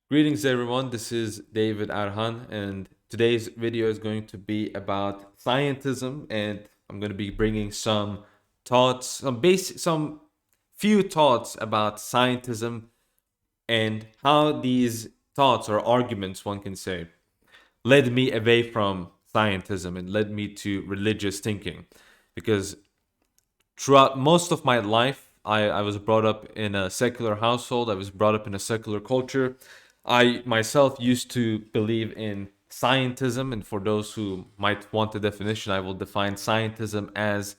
Greetings everyone, this is David Arhan and today's video is going to be about scientism, and I'm going to be bringing some thoughts, some few thoughts about scientism and how these thoughts or arguments, one can say, led me away from scientism and led me to religious thinking. Because throughout most of my life, I was brought up in a secular household. I was brought up in a secular culture. I myself used to believe in scientism, and for those who might want the definition, I will define scientism as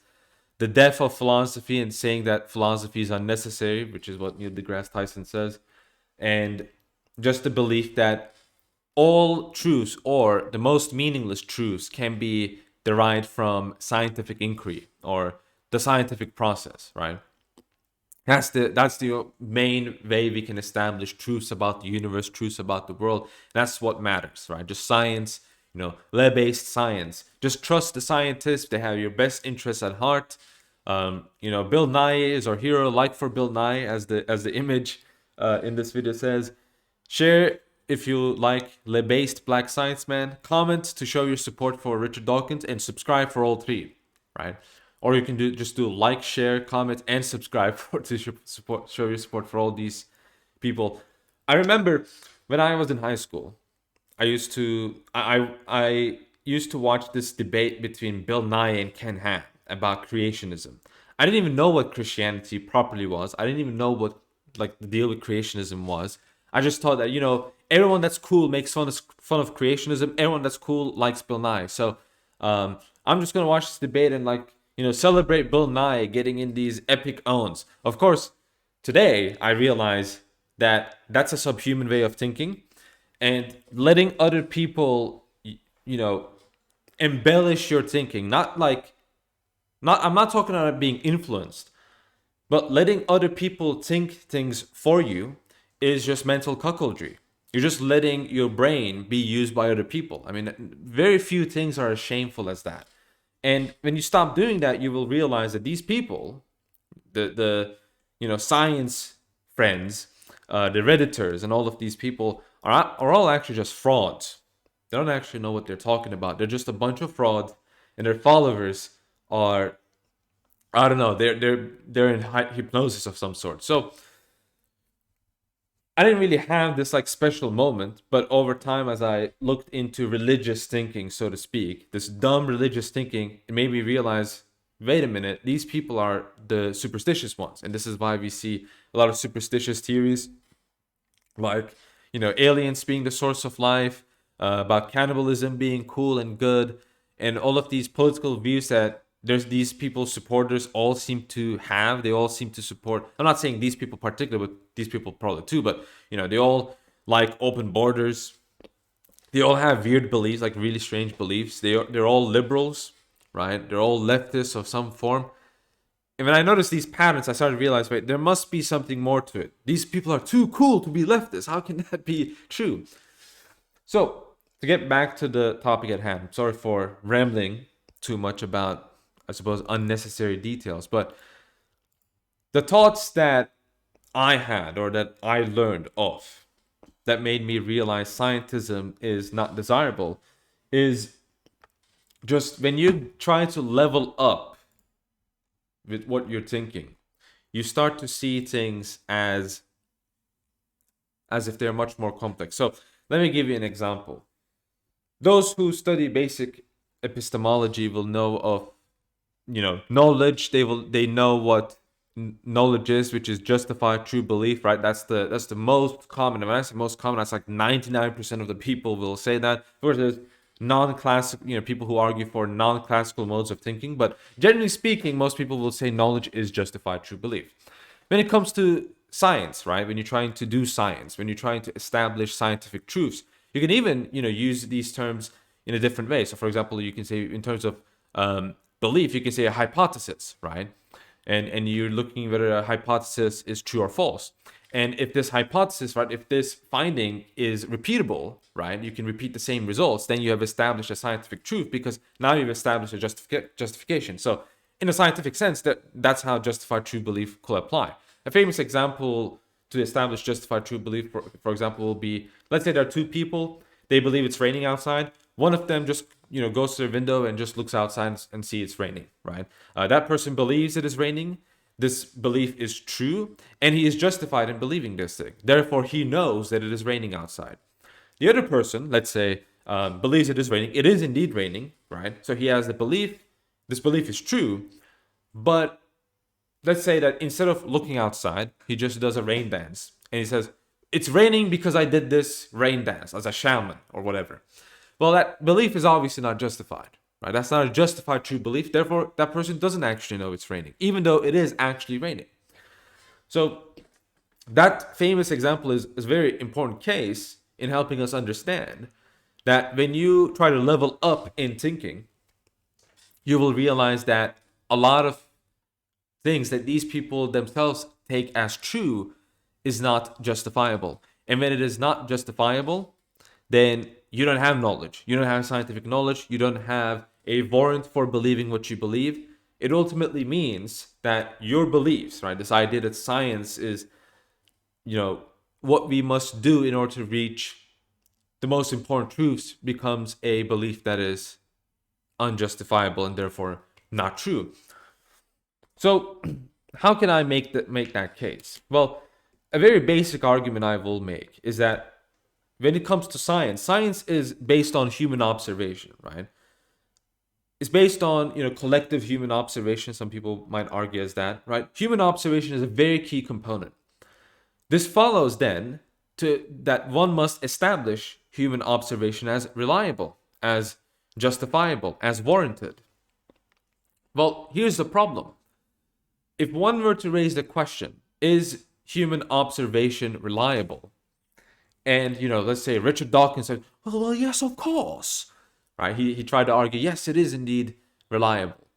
the death of philosophy and saying that philosophy is unnecessary, which is what Neil deGrasse Tyson says, and just the belief that all truths or the most meaningless truths can be derived from scientific inquiry or the scientific process, right? That's the main way we can establish truths about the universe, truths about the world. That's what matters, right? Just science, lab-based science. Just trust the scientists. They have your best interests at heart. Bill Nye is our hero. Like for Bill Nye, as the image in this video says. Share if you like lab-based black science man. Comment to show your support for Richard Dawkins, and subscribe for all three, right? Or you can do like, share, comment, and subscribe to show your support for all these people. I remember when I was in high school, I used to watch this debate between Bill Nye and Ken Ham about creationism. I didn't even know what Christianity properly was. I didn't even know what like the deal with creationism was. I just thought that everyone that's cool makes fun of creationism. Everyone that's cool likes Bill Nye. So I'm just gonna watch this debate and celebrate Bill Nye getting in these epic owns. Of course, today I realize that that's a subhuman way of thinking, and letting other people, embellish your thinking. I'm not talking about being influenced, but letting other people think things for you is just mental cuckoldry. You're just letting your brain be used by other people. I mean, very few things are as shameful as that. And when you stop doing that, you will realize that these people, the science friends, the redditors, and all of these people are all actually just frauds. They don't actually know what they're talking about. They're just a bunch of frauds, and their followers are, I don't know, they're in hypnosis of some sort. So I didn't really have this like special moment, but over time, as I looked into religious thinking, so to speak, this dumb religious thinking, it made me realize, wait a minute, these people are the superstitious ones. And this is why we see a lot of superstitious theories, like, aliens being the source of life, about cannibalism being cool and good, and all of these political views that there's these people's supporters all seem to have. They all seem to support. I'm not saying these people particularly, but these people probably too. But they all like open borders. They all have weird beliefs, like really strange beliefs. They're all liberals, right? They're all leftists of some form. And when I noticed these patterns, I started to realize, wait, there must be something more to it. These people are too cool to be leftists. How can that be true? So to get back to the topic at hand, sorry for rambling too much about, I suppose, unnecessary details, but the thoughts that I had or that I learned of that made me realize scientism is not desirable is just when you try to level up with what you're thinking, you start to see things as if they're much more complex. So let me give you an example. Those who study basic epistemology will know of knowledge. They know what knowledge is, which is justified true belief, right? That's the most common. And when I say most common, that's like 99% of the people will say that. Of course, there's non-classical, people who argue for non-classical modes of thinking, but generally speaking, most people will say knowledge is justified true belief. When it comes to science, right? When you're trying to do science, when you're trying to establish scientific truths, you can even use these terms in a different way. So, for example, you can say in terms of belief, you can say a hypothesis, right? And you're looking whether a hypothesis is true or false. And if this hypothesis, right, if this finding is repeatable, right, you can repeat the same results, then you have established a scientific truth, because now you've established a justification. So in a scientific sense, that's how justified true belief could apply. A famous example to establish justified true belief, for example, will be, let's say there are two people, they believe it's raining outside. One of them just, goes to their window and just looks outside and see it's raining, right? That person believes it is raining. This belief is true, and he is justified in believing this thing. Therefore, he knows that it is raining outside. The other person, let's say, believes it is raining. It is indeed raining, right? So he has the belief. This belief is true, but let's say that instead of looking outside, he just does a rain dance. And he says, it's raining because I did this rain dance as a shaman or whatever. Well, that belief is obviously not justified, right? That's not a justified true belief. Therefore, that person doesn't actually know it's raining, even though it is actually raining. So that famous example is a very important case in helping us understand that when you try to level up in thinking, you will realize that a lot of things that these people themselves take as true is not justifiable. And when it is not justifiable, then you don't have knowledge. You don't have scientific knowledge. You don't have a warrant for believing what you believe. It ultimately means that your beliefs, right, this idea that science is, what we must do in order to reach the most important truths, becomes a belief that is unjustifiable and therefore not true. So how can I make that case? Well, a very basic argument I will make is that when it comes to science, science is based on human observation, right? It's based on, collective human observation. Some people might argue as that, right? Human observation is a very key component. This follows then that one must establish human observation as reliable, as justifiable, as warranted. Well, here's the problem. If one were to raise the question, is human observation reliable? And, let's say Richard Dawkins said, well, yes, of course. Right? He tried to argue, yes, it is indeed reliable.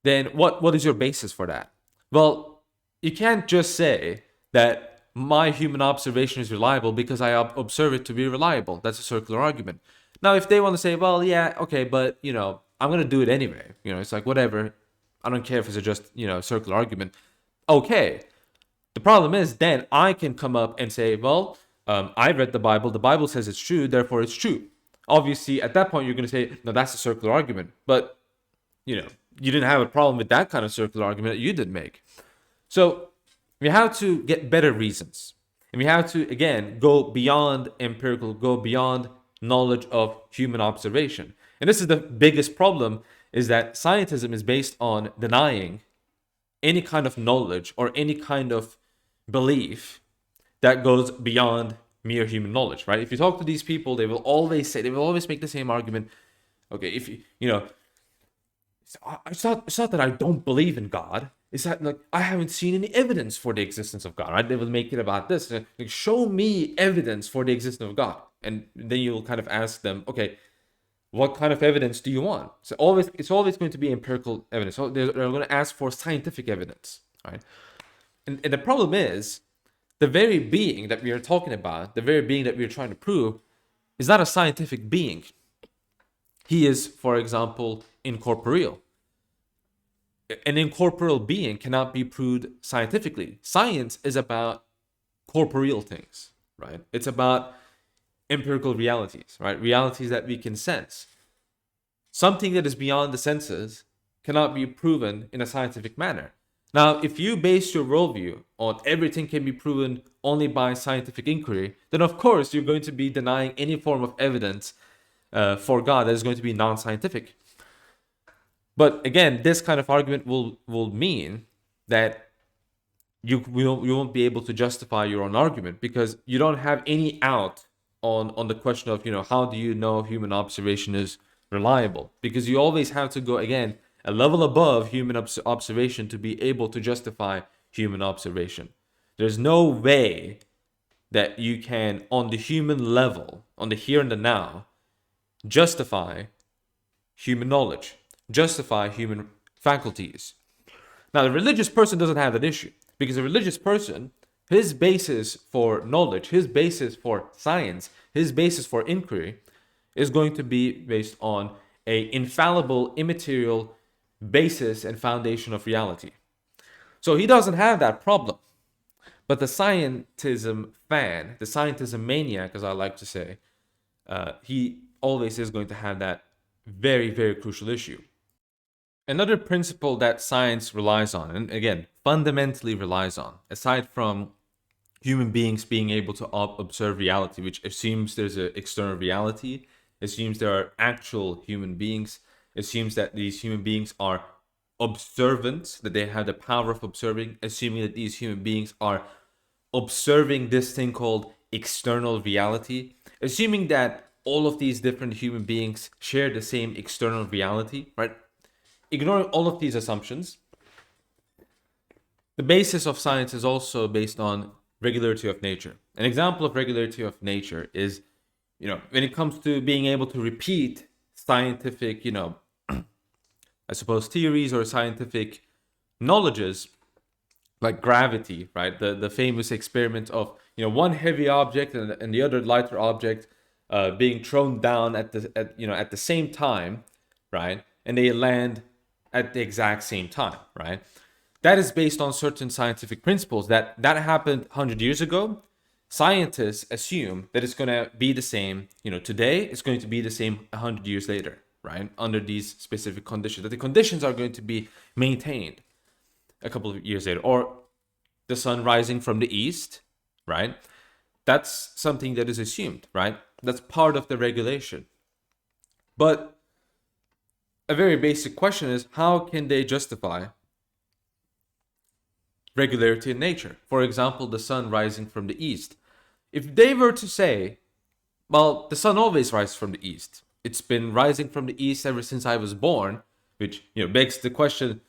Then what is your basis for that? Well, you can't just say that my human observation is reliable because I observe it to be reliable. That's a circular argument. Now, if they want to say, well, yeah, okay, but, I'm going to do it anyway. It's like, whatever. I don't care if it's just, circular argument. Okay. The problem is then I can come up and say, well, I read the Bible. The Bible says it's true, therefore it's true. Obviously, at that point, you're going to say, no, that's a circular argument. But, you didn't have a problem with that kind of circular argument that you did make. So we have to get better reasons. And we have to, again, go beyond empirical, go beyond knowledge of human observation. And this is the biggest problem, is that scientism is based on denying any kind of knowledge or any kind of belief that goes beyond mere human knowledge, right? If you talk to these people, they will always make the same argument. Okay, it's not that I don't believe in God. It's that, like, I haven't seen any evidence for the existence of God, right? They will make it about this. Like, show me evidence for the existence of God. And then you'll kind of ask them, okay, what kind of evidence do you want? So it's always going to be empirical evidence. So they're going to ask for scientific evidence, right? And the problem is, the very being that we are talking about, the very being that we are trying to prove, is not a scientific being. He is, for example, incorporeal. An incorporeal being cannot be proved scientifically. Science is about corporeal things, right? It's about empirical realities, right? Realities that we can sense. Something that is beyond the senses cannot be proven in a scientific manner. Now, if you base your worldview on everything can be proven only by scientific inquiry, then of course you're going to be denying any form of evidence for God that is going to be non-scientific. But again, this kind of argument will mean that you won't be able to justify your own argument, because you don't have any out on the question of, how do you know human observation is reliable? Because you always have to go, again, a level above human observation to be able to justify human observation. There's no way that you can, on the human level, on the here and the now, justify human knowledge, justify human faculties. Now, the religious person doesn't have that issue, because a religious person, his basis for knowledge, his basis for science, his basis for inquiry is going to be based on a infallible, immaterial basis and foundation of reality. So he doesn't have that problem. But the scientism fan, the scientism maniac, as I like to say, he always is going to have that very, very crucial issue. Another principle that science relies on, and again, fundamentally relies on, aside from human beings being able to observe reality, which assumes there's an external reality, assumes there are actual human beings, assumes that these human beings are observant, that they have the power of observing, assuming that these human beings are observing this thing called external reality, assuming that all of these different human beings share the same external reality, right? Ignoring all of these assumptions, the basis of science is also based on regularity of nature. An example of regularity of nature is, when it comes to being able to repeat scientific, I suppose theories or scientific knowledges, like gravity, right? The famous experiment of, one heavy object and the other lighter object being thrown down at the same time, right? And they land at the exact same time, right? That is based on certain scientific principles that happened 100 years ago. Scientists assume that it's going to be the same, today, it's going to be the same 100 years later, right? Under these specific conditions, that the conditions are going to be maintained a couple of years later. Or the sun rising from the east, right? That's something that is assumed, right? That's part of the regulation. But a very basic question is, how can they justify regularity in nature? For example, the sun rising from the east. If they were to say, well, the sun always rises from the east, it's been rising from the east ever since I was born, which begs the question,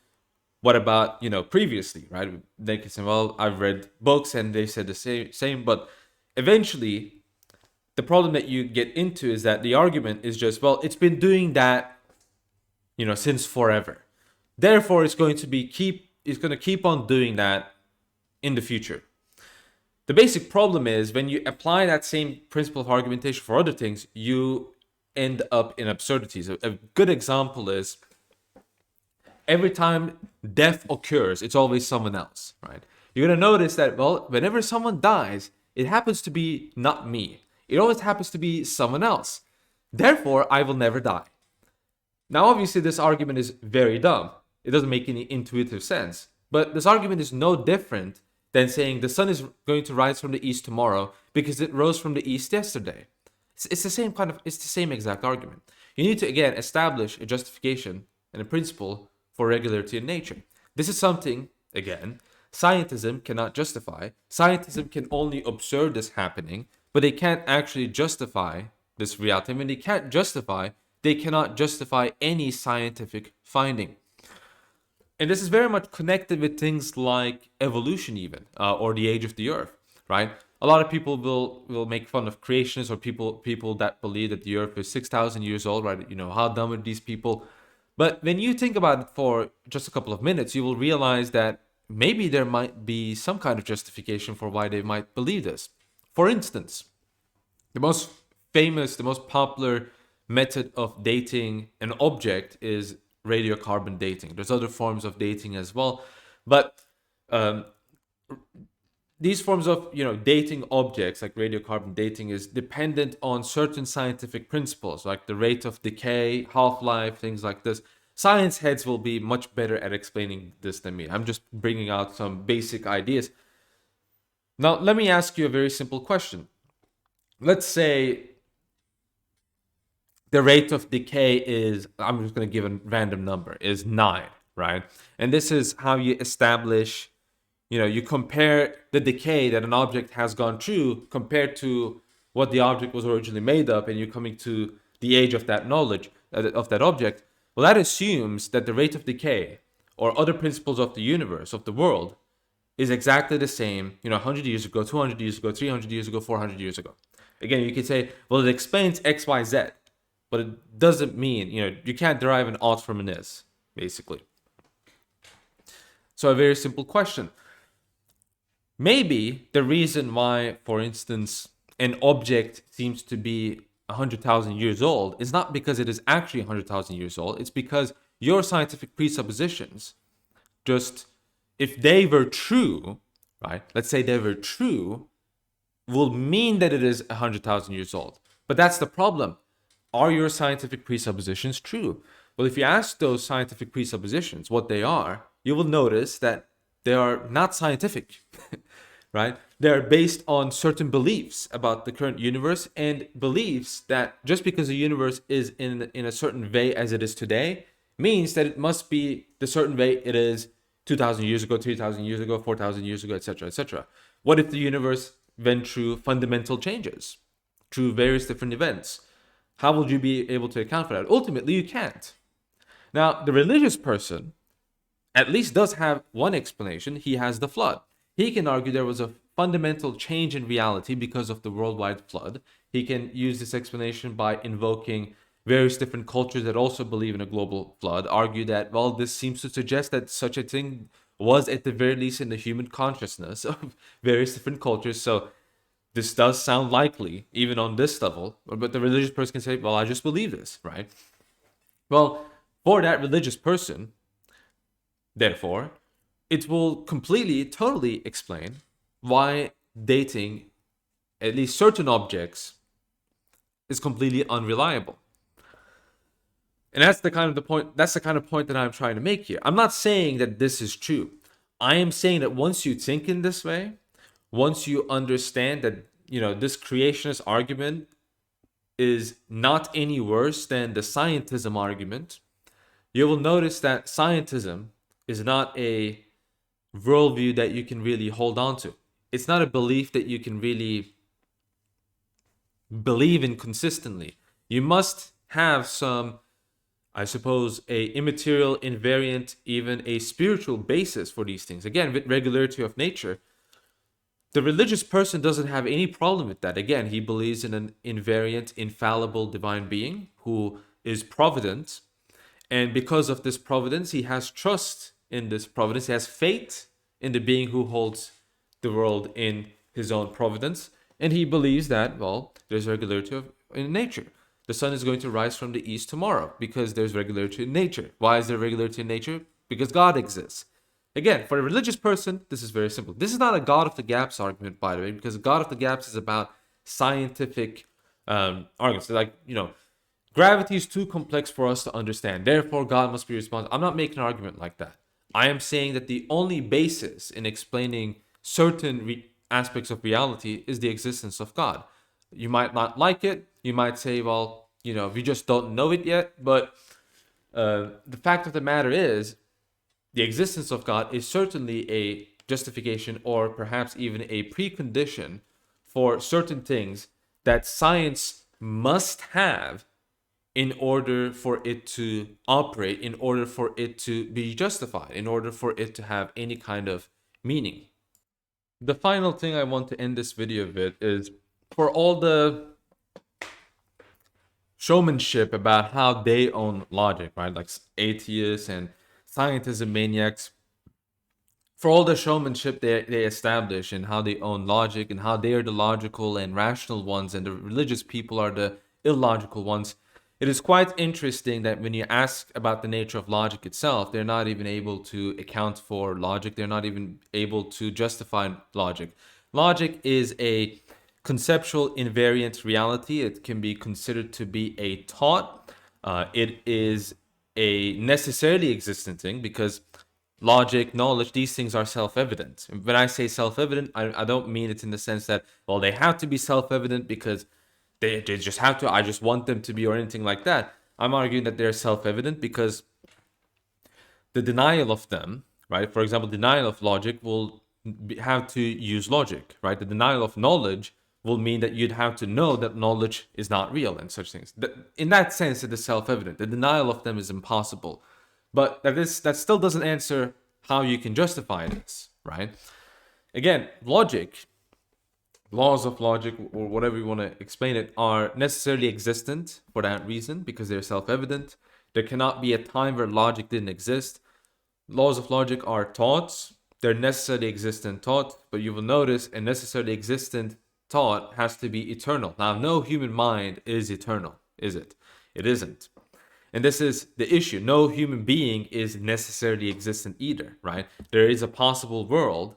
what about previously, right? They can say, well, I've read books and they said the same, but eventually the problem that you get into is that the argument is just, well, it's been doing that since forever, therefore it's going to keep on doing that in the future. The basic problem is, when you apply that same principle of argumentation for other things, you end up in absurdities. A good example is, every time death occurs, it's always someone else, right? You're going to notice that, well, whenever someone dies, it happens to be not me. It always happens to be someone else. Therefore, I will never die. Now, obviously, this argument is very dumb. It doesn't make any intuitive sense. But this argument is no different than saying the sun is going to rise from the east tomorrow because it rose from the east yesterday. It's the same exact argument. You need to, again, establish a justification and a principle for regularity in nature. This is something, again, scientism cannot justify. Scientism can only observe this happening, but they can't actually justify this reality. When they can't justify, they cannot justify any scientific finding. And this is very much connected with things like evolution even, or the age of the earth, right? A lot of people will make fun of creationists or people that believe that the earth is 6,000 years old, right? How dumb are these people? But when you think about it for just a couple of minutes, you will realize that maybe there might be some kind of justification for why they might believe this. For instance, the most famous, the most popular method of dating an object is radiocarbon dating. There's other forms of dating as well, but these forms of dating objects like radiocarbon dating is dependent on certain scientific principles like the rate of decay, half-life, things like this. Science heads will be much better at explaining this than me. I'm just bringing out some basic ideas. Now, let me ask you a very simple question. Let's say the rate of decay is, I'm just going to give a random number, is 9, right? And this is how you establish, you compare the decay that an object has gone through compared to what the object was originally made of, and you're coming to the age of that knowledge, of that object. Well, that assumes that the rate of decay or other principles of the universe, of the world, is exactly the same, 100 years ago, 200 years ago, 300 years ago, 400 years ago. Again, you could say, well, it explains X, Y, Z. But it doesn't mean, you can't derive an ought from an is, basically. So a very simple question. Maybe the reason why, for instance, an object seems to be 100,000 years old is not because it is actually 100,000 years old. It's because your scientific presuppositions, just if they were true, right? Let's say they were true, will mean that it is 100,000 years old. But that's the problem. Are your scientific presuppositions true? Well, if you ask those scientific presuppositions what they are, you will notice that they are not scientific, right? They're based on certain beliefs about the current universe, and beliefs that just because the universe is in a certain way as it is today means that it must be the certain way it is 2,000 years ago, 3,000 years ago, 4,000 years ago, etc., etc. What if the universe went through fundamental changes, through various different events? How would you be able to account for that? Ultimately, you can't. Now, the religious person at least does have one explanation. He has the flood. He can argue there was a fundamental change in reality because of the worldwide flood. He can use this explanation by invoking various different cultures that also believe in a global flood, argue that, well, this seems to suggest that such a thing was at the very least in the human consciousness of various different cultures. So this does sound likely, even on this level. But the religious person can say, well, I just believe this, right? Well, for that religious person, therefore, it will completely, totally explain why dating at least certain objects is completely unreliable. And that's the kind of point that I'm trying to make here. I'm not saying that this is true. I am saying that once you think in this way, once you understand that, this creationist argument is not any worse than the scientism argument, you will notice that scientism is not a worldview that you can really hold on to. It's not a belief that you can really believe in consistently. You must have some, I suppose, a immaterial, invariant, even a spiritual basis for these things. Again, with regularity of nature, the religious person doesn't have any problem with that. Again, he believes in an invariant, infallible divine being who is provident. And because of this providence, he has trust in this providence. He has faith in the being who holds the world in his own providence. And he believes that, well, there's regularity in nature. The sun is going to rise from the east tomorrow because there's regularity in nature. Why is there regularity in nature? Because God exists. Again, for a religious person, this is very simple. This is not a God of the gaps argument, by the way, because God of the gaps is about scientific arguments. Like, gravity is too complex for us to understand. Therefore, God must be responsible. I'm not making an argument like that. I am saying that the only basis in explaining certain aspects of reality is the existence of God. You might not like it. You might say, well, we just don't know it yet. But the fact of the matter is, the existence of God is certainly a justification or perhaps even a precondition for certain things that science must have in order for it to operate, in order for it to be justified, in order for it to have any kind of meaning. The final thing I want to end this video with is, for all the showmanship about how they own logic, right? Like atheists and scientism maniacs, for all the showmanship they establish and how they own logic and how they are the logical and rational ones and the religious people are the illogical ones, it is quite interesting that when you ask about the nature of logic itself, they're not even able to account for logic. They're not even able to justify logic. Logic is a conceptual invariant reality. It can be considered to be a thought. It is a necessarily existent thing because logic, knowledge, these things are self-evident. When I say self-evident, I don't mean it in the sense that, well, they have to be self-evident because they just have to, I just want them to be, or anything like that. I'm arguing that they're self-evident because the denial of them, right? For example, denial of logic will have to use logic, right? The denial of knowledge will mean that you'd have to know that knowledge is not real and such things. In that sense, it is self-evident. The denial of them is impossible. But that still doesn't answer how you can justify this, right? Again, logic, laws of logic, or whatever you want to explain it, are necessarily existent for that reason, because they're self-evident. There cannot be a time where logic didn't exist. Laws of logic are thoughts. They're necessarily existent thought, but you will notice a necessarily existent thought has to be eternal. Now, no human mind is eternal, is it? It isn't. And this is the issue. No human being is necessarily existent either, right? There is a possible world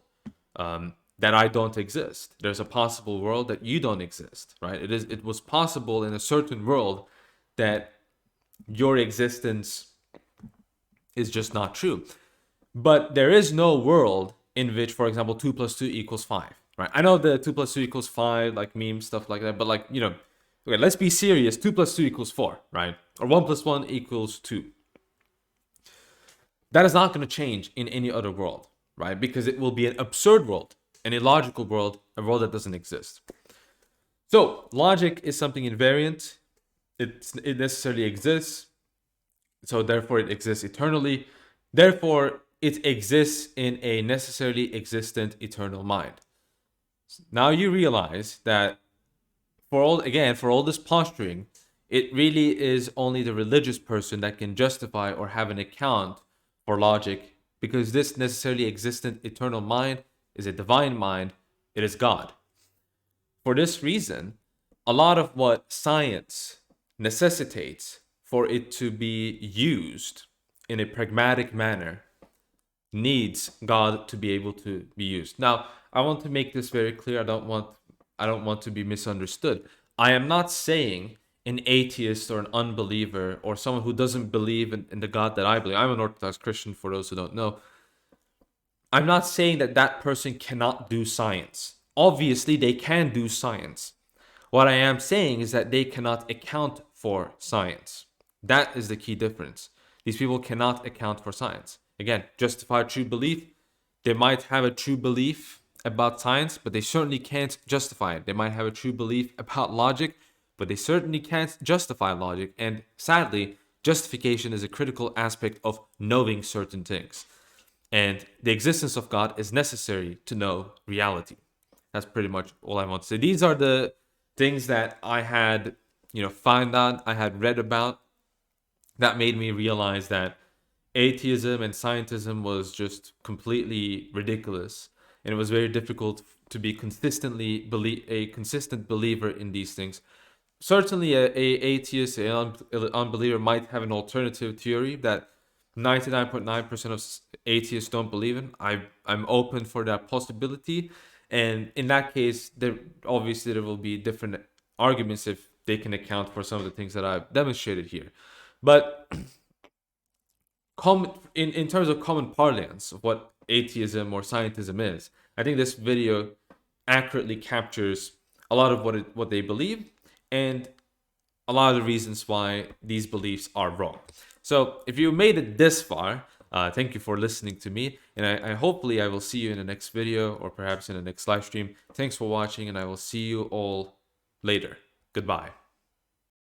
that I don't exist. There's a possible world that you don't exist, right? It was possible in a certain world that your existence is just not true. But there is no world in which, for example, 2 plus 2 equals 5, right? I know the 2 plus 2 equals 5, like meme stuff like that, but like, you know, okay, let's be serious. 2 plus 2 equals 4, right? Or 1 plus 1 equals 2. That is not going to change in any other world, right? Because it will be an absurd world, an illogical world, a world that doesn't exist. So logic is something invariant. It necessarily exists. So therefore it exists eternally. Therefore it exists in a necessarily existent eternal mind. Now you realize that for all this posturing, it really is only the religious person that can justify or have an account for logic, because this necessarily existent eternal mind is a divine mind. It is God. For this reason, a lot of what science necessitates for it to be used in a pragmatic manner needs God to be able to be used. Now, I want to make this very clear. I don't want to be misunderstood. I am not saying an atheist or an unbeliever or someone who doesn't believe in the God that I believe. I'm an Orthodox Christian, for those who don't know. I'm not saying that that person cannot do science. Obviously, they can do science. What I am saying is that they cannot account for science. That is the key difference. These people cannot account for science. Again, justified true belief. They might have a true belief about science, but they certainly can't justify it. They might have a true belief about logic, but they certainly can't justify logic. And sadly, justification is a critical aspect of knowing certain things. And the existence of God is necessary to know reality. That's pretty much all I want to say. These are the things that I had, found out, I had read about, that made me realize that atheism and scientism was just completely ridiculous. And it was very difficult to be a consistent believer in these things. Certainly, a atheist, an unbeliever might have an alternative theory that 99.9% of atheists don't believe in. I'm open for that possibility. And in that case, there will be different arguments if they can account for some of the things that I've demonstrated here. But in terms of common parlance of what atheism or scientism is, I think this video accurately captures a lot of what they believe and a lot of the reasons why these beliefs are wrong. So if you made it this far, thank you for listening to me, and I hopefully I will see you in the next video or perhaps in the next live stream. Thanks for watching, and I will see you all later. Goodbye.